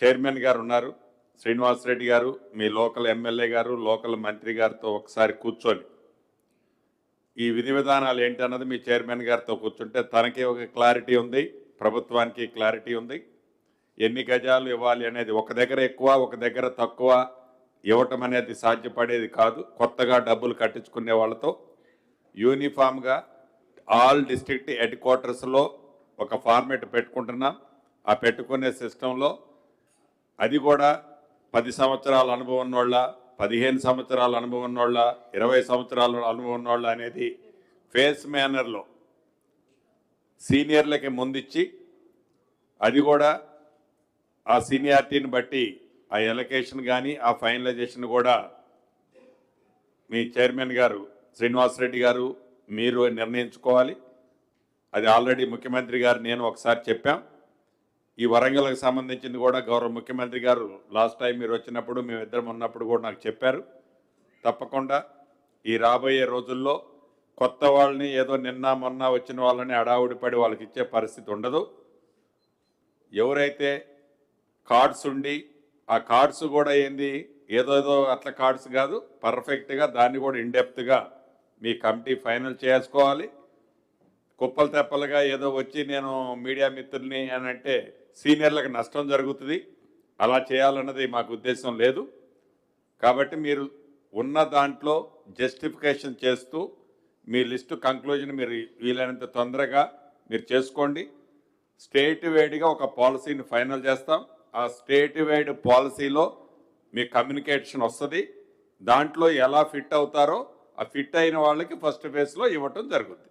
Chairman గారు ఉన్నారు, శ్రీనివాసరెడ్డి గారు, మీ లోకల్ ఎమ్మెల్యే గారు, లోకల్ మంత్రి గారితో ఒకసారి కూర్చొని ఈ విధి విధానాలు ఏంటన్నది మీ చైర్మన్ గారితో కూర్చుంటే తనకి ఒక క్లారిటీ ఉంది, ప్రభుత్వానికి క్లారిటీ ఉంది. ఎన్ని గజాలు ఇవ్వాలి అనేది ఒక దగ్గర ఎక్కువ ఒక దగ్గర తక్కువ ఇవ్వటం అనేది సాధ్యపడేది కాదు. కొత్తగా డబ్బులు కట్టించుకునే వాళ్ళతో యూనిఫామ్గా ఆల్ డిస్ట్రిక్ట్ హెడ్ క్వార్టర్స్లో ఒక ఫార్మేట్ పెట్టుకుంటున్నాం. ఆ పెట్టుకునే సిస్టంలో అది కూడా 10 సంవత్సరాల అనుభవం ఉన్నోళ్ళ, 15 సంవత్సరాల అనుభవం ఉన్నోళ్ళ, 20 సంవత్సరాల అనుభవం ఉన్నోళ్ళ అనేది ఫేస్ మేనర్లో సీనియర్లకి ముందిచ్చి అది కూడా ఆ సీనియారిటీని బట్టి ఆ ఎలకేషన్ కానీ ఆ ఫైనలైజేషన్ కూడా మీ చైర్మన్ గారు శ్రీనివాసరెడ్డి గారు మీరు నిర్ణయించుకోవాలి. అది ఆల్రెడీ ముఖ్యమంత్రి గారు నేను ఒకసారి చెప్పాం. ఈ వరంగల్కి సంబంధించింది కూడా గౌరవ ముఖ్యమంత్రి గారు లాస్ట్ టైం మీరు వచ్చినప్పుడు మేమిద్దరం ఉన్నప్పుడు కూడా నాకు చెప్పారు. తప్పకుండా ఈ రాబోయే రోజుల్లో కొత్త వాళ్ళని ఏదో నిన్న మొన్న వచ్చిన వాళ్ళని అడావుడిపడి వాళ్ళకి ఇచ్చే పరిస్థితి ఉండదు. ఎవరైతే కార్డ్స్ ఉండి ఆ కార్డ్స్ కూడా ఏంది ఏదో అట్లా కార్డ్స్ కాదు, పర్ఫెక్ట్గా దాన్ని కూడా ఇన్డెప్త్గా మీ కమిటీ ఫైనల్ చేసుకోవాలి. కుప్పలు తెప్పలుగా ఏదో వచ్చి నేను మీడియా మిత్రుల్ని అని అంటే సీనియర్లకు నష్టం జరుగుతుంది. అలా చేయాలన్నది మాకు ఉద్దేశం లేదు. కాబట్టి మీరు ఉన్న దాంట్లో జస్టిఫికేషన్ చేస్తూ మీ లిస్టు కంక్లూజన్ మీరు వీలైనంత తొందరగా మీరు చేసుకోండి. స్టేట్ వైడ్గా ఒక పాలసీని ఫైనల్ చేస్తాం. ఆ స్టేట్ వైడ్ పాలసీలో మీ కమ్యూనికేషన్ వస్తుంది. దాంట్లో ఎలా ఫిట్ అవుతారో ఆ ఫిట్ అయిన వాళ్ళకి ఫస్ట్ ఫేజ్లో ఇవ్వటం జరుగుతుంది.